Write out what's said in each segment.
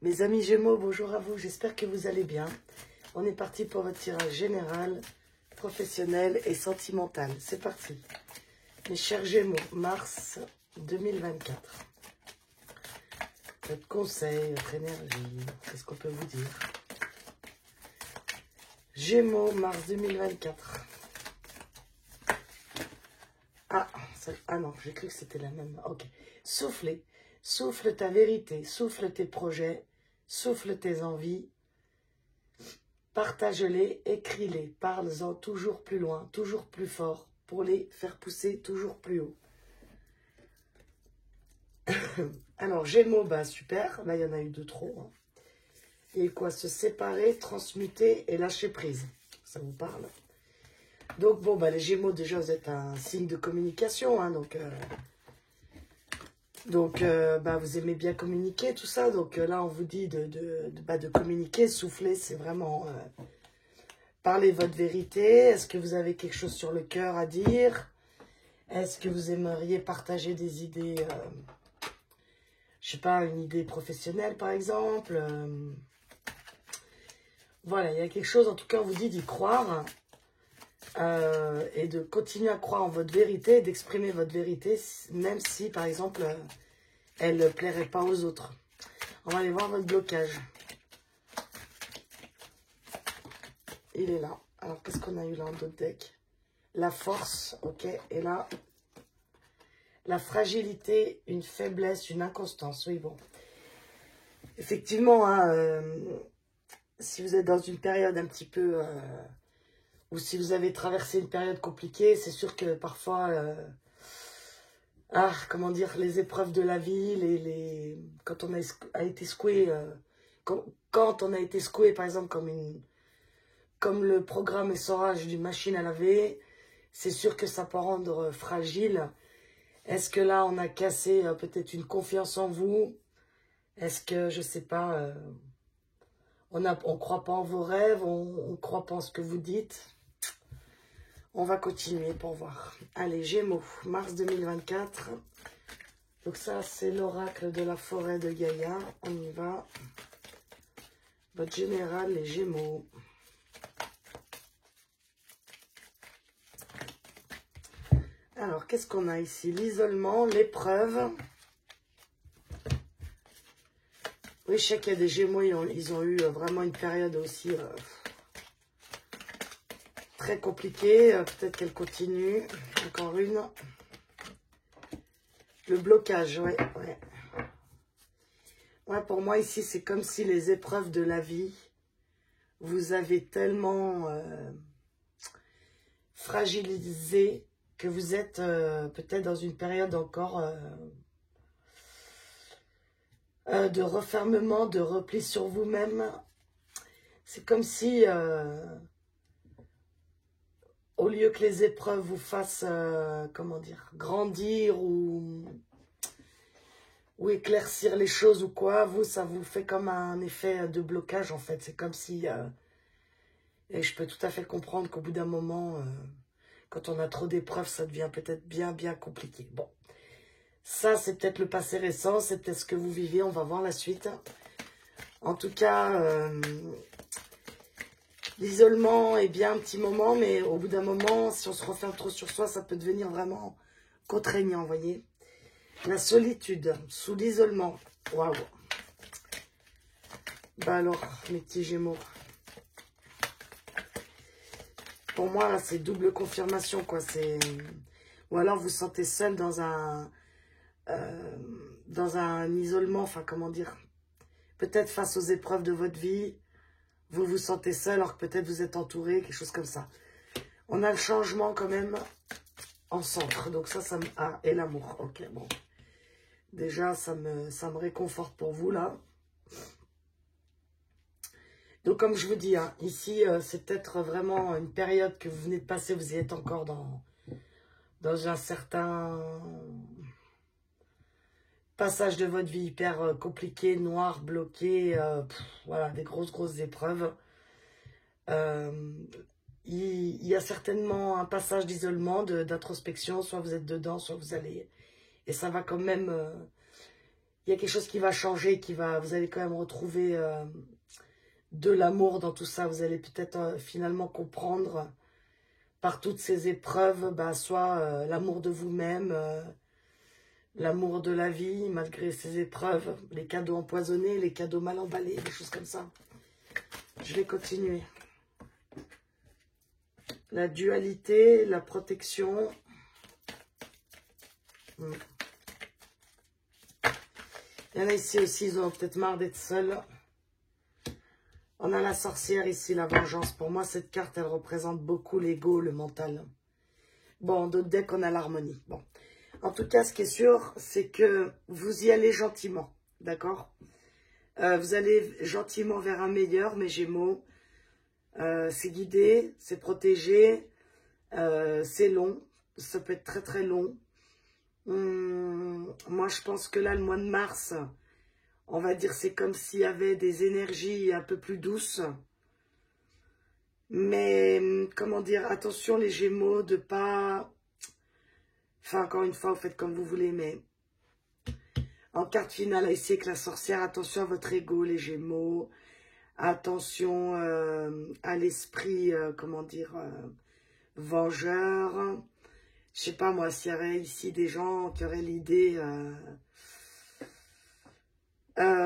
Mes amis Gémeaux, bonjour à vous, j'espère que vous allez bien. On est parti pour votre tirage général, professionnel et sentimental. C'est parti. Mes chers Gémeaux, mars 2024. Votre conseil, votre énergie, qu'est-ce qu'on peut vous dire? Gémeaux, mars 2024. Ah non, j'ai cru que c'était la même. Ok. Soufflez. Souffle ta vérité, souffle tes projets, souffle tes envies. Partage-les, écris-les, parle-en toujours plus loin, toujours plus fort, pour les faire pousser toujours plus haut. Alors, Gémeaux, bah super, là il y en a eu deux trop. Hein. Et quoi, se séparer, transmuter et lâcher prise. Ça vous parle? Donc bon, bah les Gémeaux, déjà vous êtes un signe de communication, hein, donc bah, vous aimez bien communiquer, tout ça. Donc là, on vous dit de communiquer, souffler, c'est vraiment... parlez votre vérité. Est-ce que vous avez quelque chose sur le cœur à dire? Est-ce que vous aimeriez partager des idées, je sais pas, une idée professionnelle par exemple? Voilà, il y a quelque chose, en tout cas, on vous dit d'y croire et de continuer à croire en votre vérité, d'exprimer votre vérité, même si, par exemple, elle ne plairait pas aux autres. On va aller voir votre blocage. Il est là. Alors, qu'est-ce qu'on a eu là en d'autres deck? La force, ok. Et là, la fragilité, une faiblesse, une inconstance. Oui, bon. Effectivement, hein, si vous êtes dans une période un petit peu... ou si vous avez traversé une période compliquée, c'est sûr que parfois... comment dire, les épreuves de la vie, quand on a été secoué... quand on a été secoué, par exemple, comme le programme essorage d'une machine à laver, c'est sûr que ça peut rendre fragile. Est-ce que là, on a cassé peut-être une confiance en vous? Est-ce que, je sais pas, on croit pas en vos rêves, on croit pas en ce que vous dites? On va continuer pour voir. Allez, Gémeaux, mars 2024. Donc ça, c'est l'oracle de la forêt de Gaïa. On y va. Votre général, les Gémeaux. Alors, qu'est-ce qu'on a ici? L'isolement, l'épreuve. Oui, je sais qu'il y a des Gémeaux, ils ont eu vraiment une période aussi très compliquée. Peut-être qu'elle continue. Encore une. Le blocage, ouais. Ouais, pour moi, ici, c'est comme si les épreuves de la vie, vous avez tellement fragilisé que vous êtes peut-être dans une période encore de refermement, de repli sur vous-même. C'est comme si, au lieu que les épreuves vous fassent, comment dire, grandir ou éclaircir les choses ou quoi, vous, ça vous fait comme un effet de blocage, en fait. C'est comme si... et je peux tout à fait comprendre qu'au bout d'un moment, quand on a trop d'épreuves, ça devient peut-être bien compliqué. Bon, ça, c'est peut-être le passé récent, c'est peut-être ce que vous vivez, on va voir la suite. En tout cas, l'isolement est bien un petit moment, mais au bout d'un moment, si on se referme trop sur soi, ça peut devenir vraiment contraignant, vous voyez. La solitude, sous l'isolement. Waouh. Bah alors, mes petits Gémeaux. Pour moi, là, c'est double confirmation, quoi. Ou alors, vous sentez seul dans un isolement, enfin, comment dire. Peut-être face aux épreuves de votre vie, vous vous sentez seul, alors que peut-être vous êtes entouré, quelque chose comme ça. On a le changement, quand même, en centre. Donc ça me... Ah, et l'amour. Ok, bon. Déjà, ça me réconforte pour vous, là. Donc, comme je vous dis, hein, ici, c'est peut-être vraiment une période que vous venez de passer. Vous êtes encore dans un certain passage de votre vie hyper compliqué, noir, bloqué. Voilà, des grosses épreuves. Il y a certainement un passage d'isolement, d'introspection. Soit vous êtes dedans, soit vous allez... Et ça va quand même... il y a quelque chose qui va changer, vous allez quand même retrouver de l'amour dans tout ça. Vous allez peut-être finalement comprendre par toutes ces épreuves, bah, soit l'amour de vous-même, l'amour de la vie, malgré ces épreuves, les cadeaux empoisonnés, les cadeaux mal emballés, des choses comme ça. Je vais continuer. La dualité, la protection. Il y en a ici aussi, ils ont peut-être marre d'être seuls. On a la sorcière ici, la vengeance. Pour moi, cette carte, elle représente beaucoup l'ego, le mental. Bon, d'autres decks, on a l'harmonie. Bon. En tout cas, ce qui est sûr, c'est que vous y allez gentiment. D'accord? Vous allez gentiment vers un meilleur, mes Gémeaux. C'est guidé, c'est protégé, c'est long. Ça peut être très très long. Moi, je pense que là, le mois de mars, on va dire, c'est comme s'il y avait des énergies un peu plus douces. Mais, comment dire, attention les Gémeaux de pas... Enfin, encore une fois, vous faites comme vous voulez, mais... En carte finale, ici, avec la sorcière, attention à votre ego, les Gémeaux. Attention à l'esprit, comment dire, vengeur. Je sais pas, moi, s'il y aurait ici des gens qui auraient l'idée...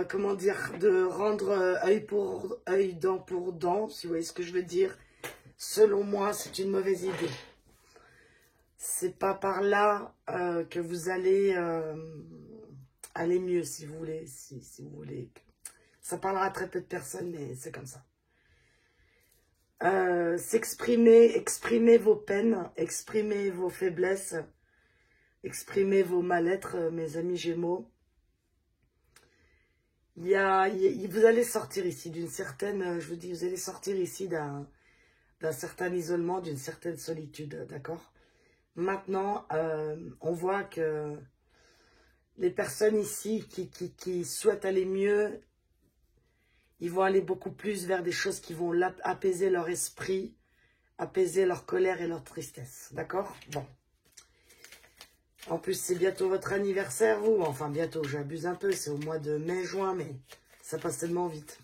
comment dire, de rendre œil pour œil, dent pour dent, si vous voyez ce que je veux dire. Selon moi, c'est une mauvaise idée. C'est pas par là que vous allez aller mieux, si vous voulez. Si vous voulez. Ça parlera à très peu de personnes, mais c'est comme ça. S'exprimer, exprimer vos peines, exprimer vos faiblesses, exprimer vos mal-être, mes amis Gémeaux. Vous allez sortir ici d'une certaine, je vous dis, vous allez sortir ici d'un certain isolement, d'une certaine solitude, d'accord? Maintenant, on voit que les personnes ici qui souhaitent aller mieux, ils vont aller beaucoup plus vers des choses qui vont apaiser leur esprit, apaiser leur colère et leur tristesse, d'accord? Bon. En plus, c'est bientôt votre anniversaire, vous. Enfin, bientôt, j'abuse un peu. C'est au mois de mai-juin, mais ça passe tellement vite.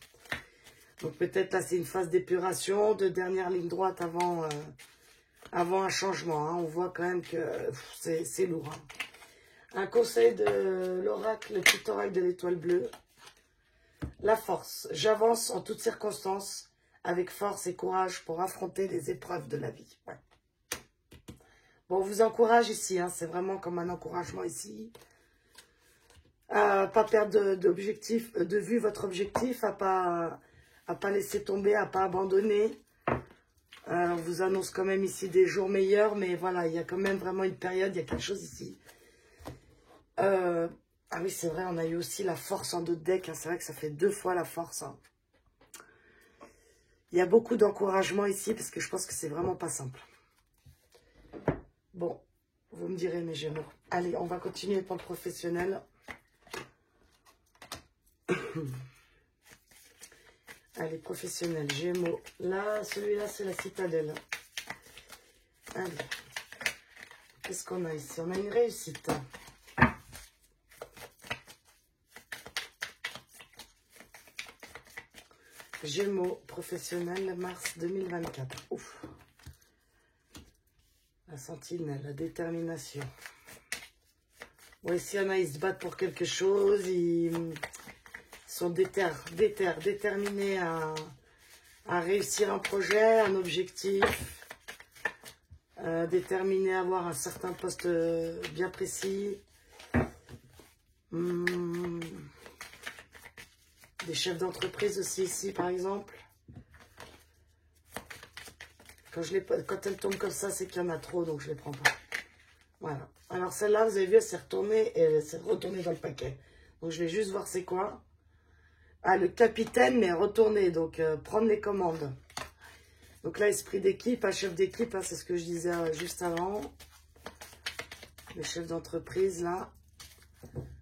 Donc, peut-être là, c'est une phase d'épuration, de dernière ligne droite avant un changement. Hein. On voit quand même que c'est lourd. Hein. Un conseil de l'oracle pictoral de l'étoile bleue. La force. J'avance en toutes circonstances avec force et courage pour affronter les épreuves de la vie. Ouais. Bon, on vous encourage ici, hein, c'est vraiment comme un encouragement ici. À pas perdre de vue votre objectif, à pas laisser tomber, à pas abandonner. On vous annonce quand même ici des jours meilleurs, mais voilà, il y a quand même vraiment une période, il y a quelque chose ici. Ah oui, c'est vrai, on a eu aussi la force en 2 decks, hein, c'est vrai que ça fait 2 fois la force. Hein. Il y a beaucoup d'encouragement ici, parce que je pense que c'est vraiment pas simple. Bon, vous me direz, mes Gémeaux. Allez, on va continuer pour le professionnel. Allez, professionnel, Gémeaux. Là, celui-là, c'est la citadelle. Allez. Qu'est-ce qu'on a ici? On a une réussite. Gémeaux, professionnel, mars 2024. Ouf. La sentinelle, la détermination. Ouais, s'il y en a, ils se battent pour quelque chose, ils sont déterminés à réussir un projet, un objectif, déterminés à avoir un certain poste bien précis. Des chefs d'entreprise aussi ici, par exemple. Quand elle tombe comme ça, c'est qu'il y en a trop, donc je ne les prends pas. Voilà. Alors celle-là, vous avez vu, elle s'est retournée et elle s'est retournée dans le paquet. Donc je vais juste voir c'est quoi. Ah, le capitaine, mais retourné, donc prendre les commandes. Donc là, esprit d'équipe, un chef d'équipe, hein, c'est ce que je disais juste avant. Le chef d'entreprise, là.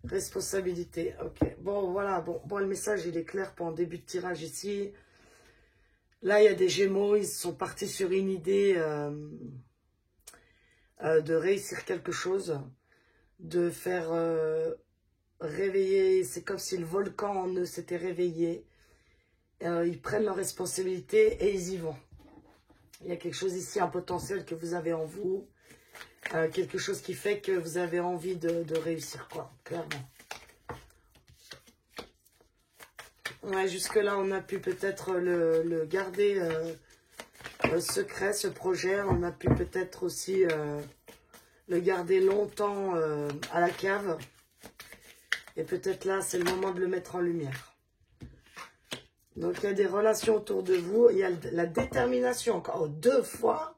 Responsabilité, ok. Bon, voilà, bon, le message, il est clair pour un début de tirage ici. Là, il y a des Gémeaux, ils sont partis sur une idée de réussir quelque chose, de faire réveillés, c'est comme si le volcan en eux s'était réveillé. Ils prennent leurs responsabilités et ils y vont. Il y a quelque chose ici, un potentiel que vous avez en vous. Quelque chose qui fait que vous avez envie de réussir, quoi, clairement. Ouais, jusque-là, on a pu peut-être le garder secret, ce projet. On a pu peut-être aussi le garder longtemps à la cave. Et peut-être là, c'est le moment de le mettre en lumière. Donc, il y a des relations autour de vous. Il y a la détermination, encore 2 fois.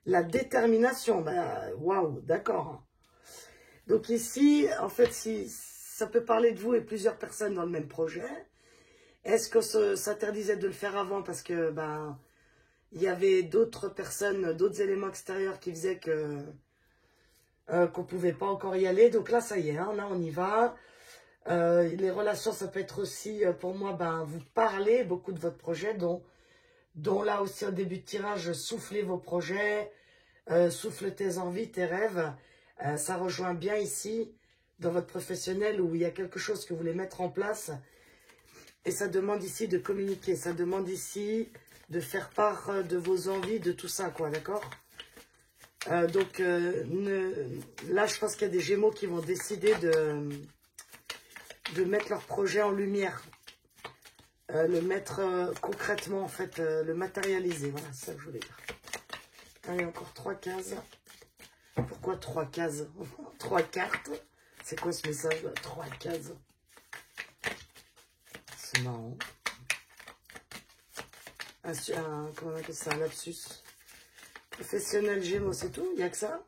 La détermination, waouh, d'accord. Donc ici, en fait, si ça peut parler de vous et plusieurs personnes dans le même projet, est-ce que s'interdisait de le faire avant parce que il y avait d'autres personnes, d'autres éléments extérieurs qui faisaient que qu'on pouvait pas encore y aller. Donc là, ça y est, hein, là on y va. Les relations, ça peut être aussi pour moi, vous parlez beaucoup de votre projet, dont là aussi au début de tirage, soufflez vos projets, souffle tes envies, tes rêves. Ça rejoint bien ici, dans votre professionnel, où il y a quelque chose que vous voulez mettre en place. Et ça demande ici de communiquer, ça demande ici de faire part de vos envies, de tout ça, quoi, d'accord? Là, je pense qu'il y a des Gémeaux qui vont décider de mettre leur projet en lumière. Le mettre concrètement, en fait, le matérialiser. Voilà, c'est ça que je voulais dire. Allez, encore 3 cases. Pourquoi 3 cases? 3 cartes. C'est quoi ce message là? 3 cases. C'est marrant. Comment on appelle ça? Un lapsus. Professionnel Gémeaux, c'est tout? Il n'y a que ça?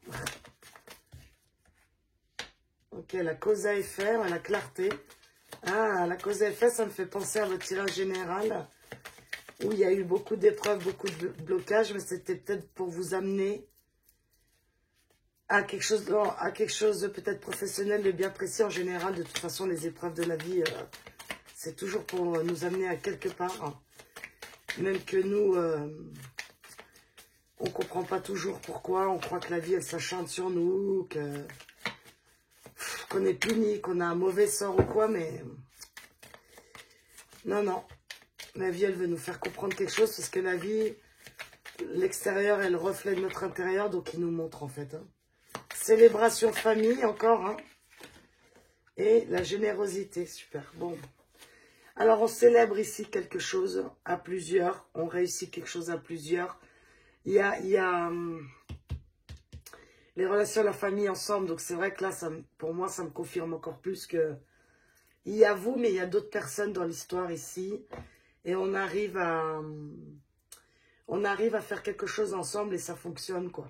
Ok, la cause à effet, la clarté. Ah, la cause à effet, ça me fait penser à votre tirage général, où il y a eu beaucoup d'épreuves, beaucoup de blocages, mais c'était peut-être pour vous amener à quelque chose de peut-être professionnel, de bien précis. En général, de toute façon, les épreuves de la vie, c'est toujours pour nous amener à quelque part. Même que nous, on ne comprend pas toujours pourquoi. On croit que la vie, elle s'acharne sur nous, qu'on est puni, qu'on a un mauvais sort ou quoi, mais non, non. La vie, elle veut nous faire comprendre quelque chose, parce que la vie, l'extérieur, elle reflète notre intérieur, donc il nous montre en fait. Célébration famille, encore, hein. Et la générosité, super. Bon. Alors, on célèbre ici quelque chose à plusieurs. On réussit quelque chose à plusieurs. Il y a les relations à la famille ensemble. Donc, c'est vrai que là, pour moi, ça me confirme encore plus que il y a vous, mais il y a d'autres personnes dans l'histoire ici. Et on arrive à faire quelque chose ensemble et ça fonctionne, quoi.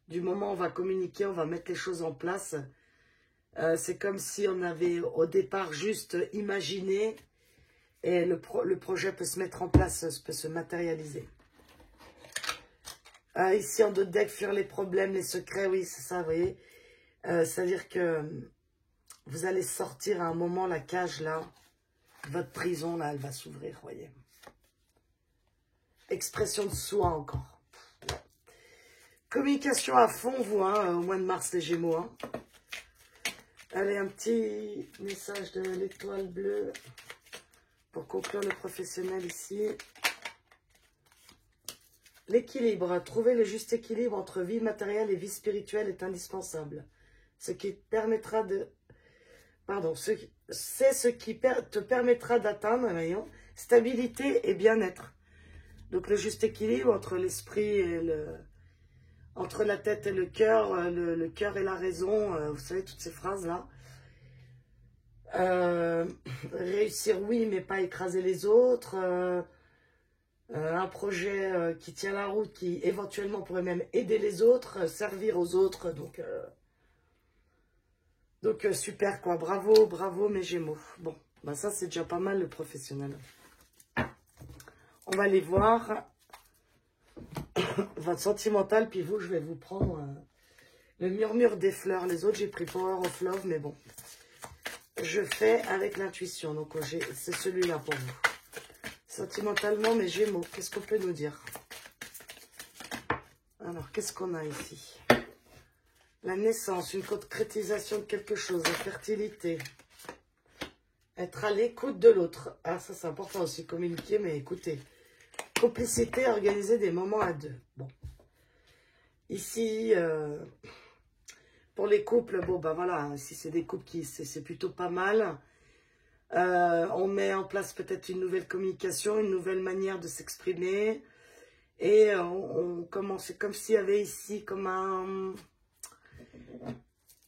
Du moment où on va communiquer, on va mettre les choses en place. C'est comme si on avait au départ juste imaginé et le projet peut se mettre en place, peut se matérialiser. Ici, en d'autres decks, fuir les problèmes, les secrets, oui, c'est ça, vous voyez. C'est-à-dire que vous allez sortir à un moment, la cage, là, votre prison, là, elle va s'ouvrir, vous voyez. Expression de soi, encore. Communication à fond, vous, au mois de mars, les Gémeaux. Hein. Allez, un petit message de l'étoile bleue pour conclure le professionnel ici. L'équilibre. Trouver le juste équilibre entre vie matérielle et vie spirituelle est indispensable. Ce qui permettra de... Pardon, c'est ce qui te permettra d'atteindre, voyons, stabilité et bien-être. Donc le juste équilibre entre l'esprit et entre la tête et le cœur et la raison, vous savez, toutes ces phrases-là. Réussir, oui, mais pas écraser les autres. Un projet qui tient la route, qui éventuellement pourrait même aider les autres, servir aux autres. Donc super, quoi. Bravo, bravo, mes Gémeaux. Bon, ça, c'est déjà pas mal, le professionnel. On va aller voir votre sentimental, puis vous, je vais vous prendre le murmure des fleurs. Les autres, j'ai pris Power of Love, mais bon. Je fais avec l'intuition, donc c'est celui-là pour vous. Sentimentalement, mes Gémeaux, qu'est-ce qu'on peut nous dire? Alors, qu'est-ce qu'on a ici? La naissance, une concrétisation de quelque chose, la fertilité. Être à l'écoute de l'autre. Ah, ça c'est important aussi, communiquer, mais écoutez. Complicité, organiser des moments à deux. Bon. Ici, pour les couples, bon, ben voilà, si c'est des couples qui, c'est plutôt pas mal. On met en place peut-être une nouvelle communication, une nouvelle manière de s'exprimer. Et on commence, c'est comme s'il y avait ici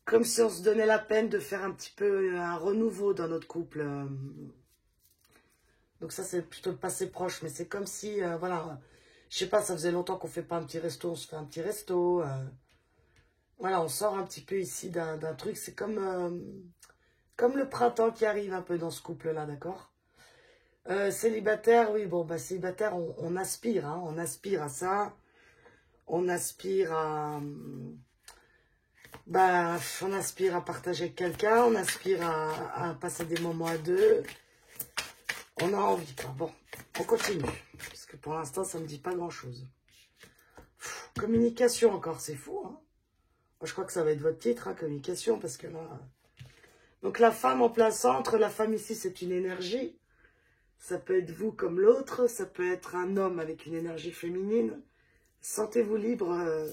comme si on se donnait la peine de faire un petit peu un renouveau dans notre couple. Donc ça, c'est plutôt le passé proche, mais c'est comme si, voilà, je sais pas, ça faisait longtemps qu'on fait pas un petit resto, on se fait un petit resto. Voilà, on sort un petit peu ici d'un truc, c'est comme le printemps qui arrive un peu dans ce couple-là, d'accord? Célibataire, oui, bon, bah célibataire, on aspire, hein, on aspire à ça. On aspire à... Bah, on aspire à partager avec quelqu'un, on aspire à passer des moments à deux. On a envie, quoi. Bon, on continue. Parce que pour l'instant, ça ne me dit pas grand-chose. Communication encore, c'est fou, hein. Moi, je crois que ça va être votre titre, hein, communication, parce que là... Donc, la femme en plein centre, la femme ici, c'est une énergie. Ça peut être vous comme l'autre, ça peut être un homme avec une énergie féminine. Sentez-vous libre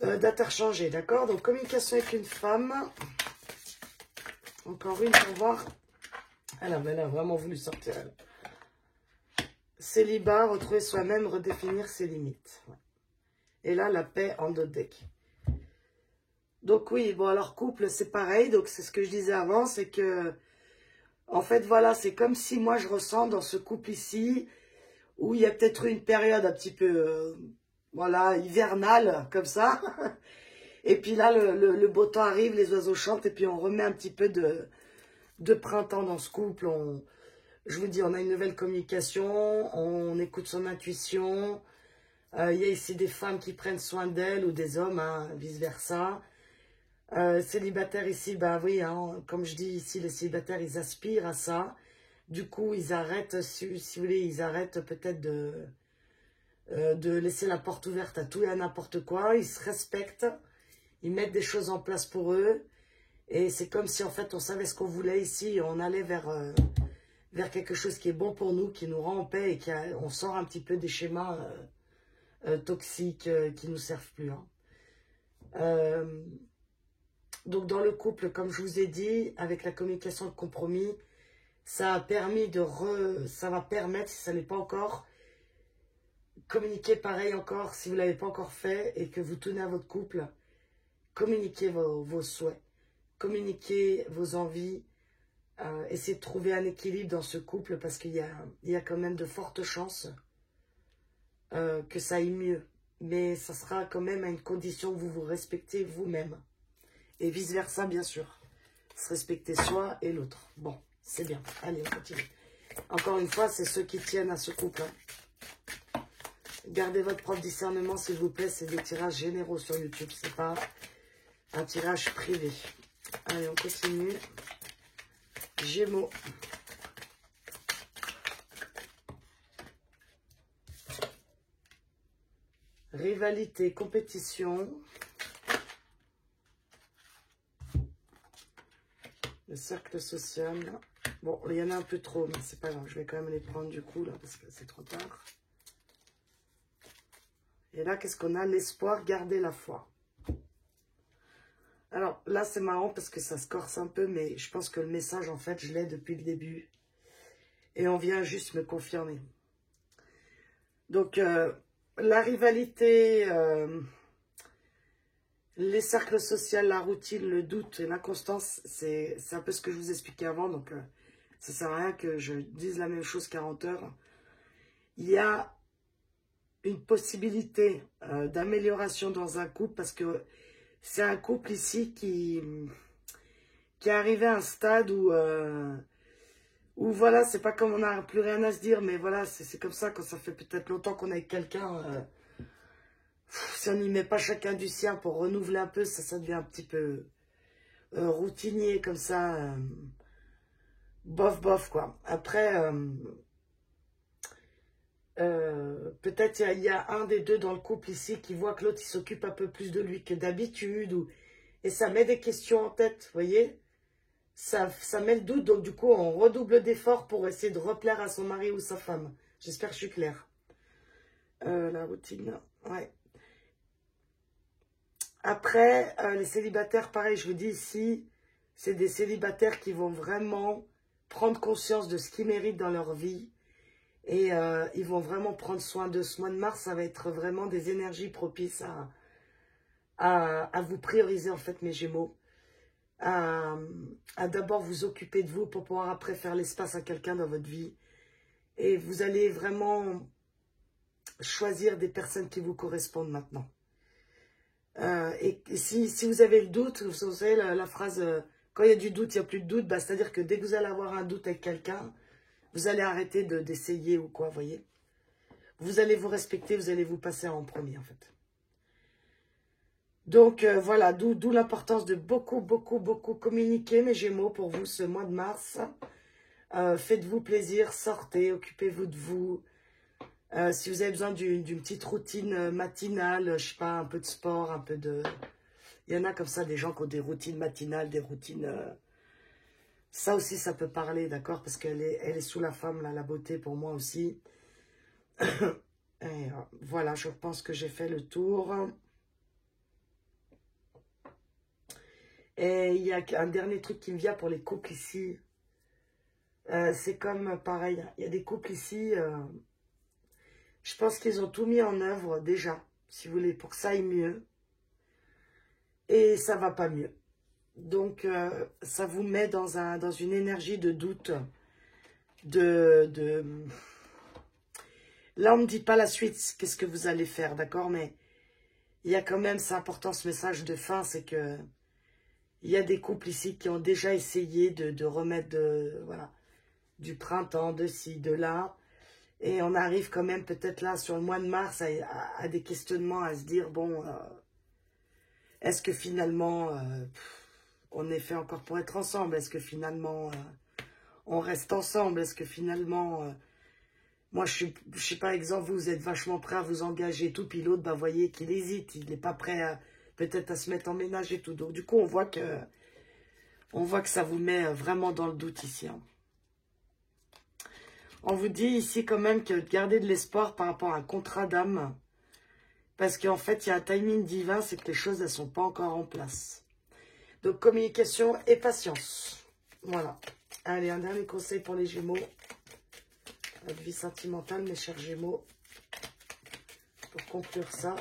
d'interchanger, d'accord? Donc, communication avec une femme. Encore une pour voir. Elle a vraiment voulu sortir, elle. Célibat, retrouver soi-même, redéfinir ses limites. Ouais. Et là, la paix en dos de deck. Donc oui, bon, alors couple, c'est pareil. Donc, c'est ce que je disais avant, c'est que, en fait, voilà, c'est comme si moi, je ressens dans ce couple ici, où il y a peut-être une période un petit peu, voilà, hivernale, comme ça. Et puis là, le beau temps arrive, les oiseaux chantent, et puis on remet un petit peu de printemps dans ce couple. Je vous dis, on a une nouvelle communication, on écoute son intuition. Il y a ici des femmes qui prennent soin d'elles, ou des hommes, hein, vice-versa. Célibataires ici, bah oui, hein, comme je dis ici, les célibataires, ils aspirent à ça. Du coup, ils arrêtent, si vous voulez, ils arrêtent peut-être de laisser la porte ouverte à tout et à n'importe quoi. Ils se respectent, ils mettent des choses en place pour eux. Et c'est comme si, en fait, on savait ce qu'on voulait ici et on allait vers quelque chose qui est bon pour nous, qui nous rend en paix et on sort un petit peu des schémas toxiques qui ne nous servent plus. Hein. Donc, dans le couple, comme je vous ai dit, avec la communication de compromis, ça a permis ça va permettre, si ça n'est pas encore, communiquer pareil encore, si vous ne l'avez pas encore fait et que vous tenez à votre couple, communiquez vos souhaits, communiquez vos envies, essayez de trouver un équilibre dans ce couple parce qu'il y a quand même de fortes chances que ça aille mieux. Mais ça sera quand même à une condition que vous vous respectez vous-même. Et vice-versa, bien sûr. Se respecter soi et l'autre. Bon, c'est bien. Allez, on continue. Encore une fois, c'est ceux qui tiennent à ce couple. Hein. Gardez votre propre discernement, s'il vous plaît. C'est des tirages généraux sur YouTube. C'est pas un tirage privé. Allez, on continue. Gémeaux. Rivalité, compétition. Le cercle social. Bon, il y en a un peu trop, mais c'est pas grave. Je vais quand même les prendre du coup, là, parce que c'est trop tard. Et là, qu'est-ce qu'on a? L'espoir, garder la foi. Alors, là, c'est marrant parce que ça se corse un peu, mais je pense que le message, en fait, je l'ai depuis le début. Et on vient juste me confirmer. Donc, la rivalité... les cercles sociaux, la routine, le doute et l'inconstance, c'est un peu ce que je vous expliquais avant. Donc, ça ne sert à rien que je dise la même chose 40 heures. Il y a une possibilité d'amélioration dans un couple parce que c'est un couple ici qui est arrivé à un stade où voilà, c'est pas comme on n'a plus rien à se dire, mais voilà, c'est comme ça quand ça fait peut-être longtemps qu'on est avec quelqu'un... si on n'y met pas chacun du sien pour renouveler un peu, ça devient un petit peu routinier comme ça. Bof, bof, quoi. Après, Peut-être il y a un des deux dans le couple ici qui voit que l'autre il s'occupe un peu plus de lui que d'habitude. Et ça met des questions en tête, vous voyez. Ça met le doute, donc du coup on redouble d'efforts pour essayer de replaire à son mari ou sa femme. J'espère que je suis claire. La routine, ouais. Après, les célibataires, pareil, je vous dis ici, c'est des célibataires qui vont vraiment prendre conscience de ce qu'ils méritent dans leur vie. Et ils vont vraiment prendre soin de ce mois de mars. Ça va être vraiment des énergies propices à vous prioriser, en fait, mes Gémeaux. À d'abord vous occuper de vous pour pouvoir après faire l'espace à quelqu'un dans votre vie. Et vous allez vraiment choisir des personnes qui vous correspondent maintenant. Et si vous avez le doute, vous savez la phrase quand il y a du doute, il n'y a plus de doute, bah, c'est-à-dire que dès que vous allez avoir un doute avec quelqu'un, vous allez arrêter d'essayer ou quoi, vous voyez. Vous allez vous respecter, vous allez vous passer en premier en fait. Donc voilà, d'où l'importance de beaucoup communiquer mes Gémeaux pour vous ce mois de mars. Faites-vous plaisir, sortez, occupez-vous de vous. Si vous avez besoin d'une petite routine matinale, je sais pas, un peu de sport, un peu de... Il y en a comme ça, des gens qui ont des routines matinales, des routines... Ça aussi, ça peut parler, d'accord? Parce qu'elle est sous la femme, là, la beauté pour moi aussi. Et, voilà, je pense que j'ai fait le tour. Et il y a un dernier truc qui me vient pour les couples ici. C'est comme pareil, il y a des couples ici... je pense qu'ils ont tout mis en œuvre déjà, si vous voulez, pour que ça aille mieux. Et ça va pas mieux. Donc, ça vous met dans une énergie de doute. Là, on ne me dit pas la suite, qu'est-ce que vous allez faire, d'accord? Mais il y a quand même, c'est important ce message de fin, c'est que il y a des couples ici qui ont déjà essayé de remettre voilà, du printemps, de ci, de là. Et on arrive quand même peut-être là sur le mois de mars à des questionnements, à se dire, bon, est-ce que finalement on est fait encore pour être ensemble? Est-ce que finalement on reste ensemble? Est-ce que finalement, moi je sais pas, exemple, vous êtes vachement prêt à vous engager et tout, puis l'autre, bah, voyez qu'il hésite, il n'est pas prêt peut-être à se mettre en ménage et tout. Donc du coup on voit que ça vous met vraiment dans le doute ici. Hein. On vous dit ici quand même que gardez de l'espoir par rapport à un contrat d'âme. Parce qu'en fait, il y a un timing divin, c'est que les choses, elles ne sont pas encore en place. Donc, communication et patience. Voilà. Allez, un dernier conseil pour les Gémeaux. Votre vie sentimentale, mes chers Gémeaux. Pour conclure ça.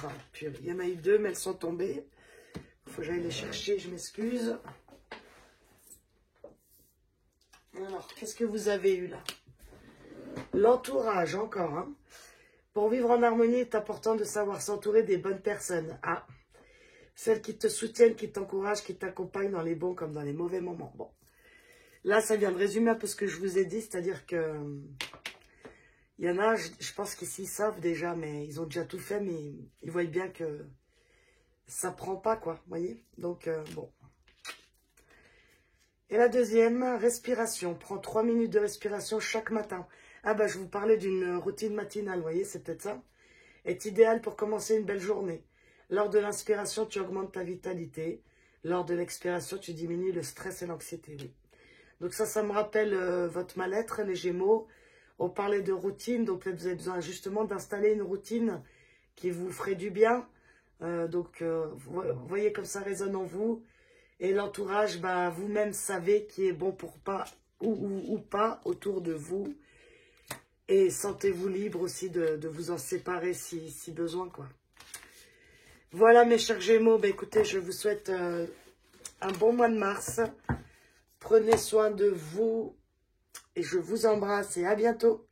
Oh, purée. Il y en a eu deux, mais elles sont tombées. Il faut que j'aille les chercher, je m'excuse. Alors, qu'est-ce que vous avez eu là? L'entourage, encore. Hein. Pour vivre en harmonie, il est important de savoir s'entourer des bonnes personnes. Ah, celles qui te soutiennent, qui t'encouragent, qui t'accompagnent dans les bons comme dans les mauvais moments. Bon, là, ça vient de résumer un peu ce que je vous ai dit, c'est-à-dire que il y en a, je pense qu'ici, ils savent déjà, mais ils ont déjà tout fait, mais ils voient bien que ça prend pas, quoi, vous voyez. Donc, bon. Et la deuxième, respiration. Prends 3 minutes de respiration chaque matin. Ah bah, je vous parlais d'une routine matinale, vous voyez, c'est peut-être ça. Est idéal pour commencer une belle journée. Lors de l'inspiration, tu augmentes ta vitalité. Lors de l'expiration, tu diminues le stress et l'anxiété. Oui. Donc ça me rappelle votre mal-être, les Gémeaux. On parlait de routine, donc vous avez besoin justement d'installer une routine qui vous ferait du bien. Vous voyez comme ça résonne en vous. Et l'entourage, bah, vous-même savez qui est bon pour pas ou pas autour de vous. Et sentez-vous libre aussi de vous en séparer si besoin, quoi. Voilà, mes chers Gémeaux. Bah, écoutez, je vous souhaite un bon mois de mars. Prenez soin de vous. Et je vous embrasse et à bientôt.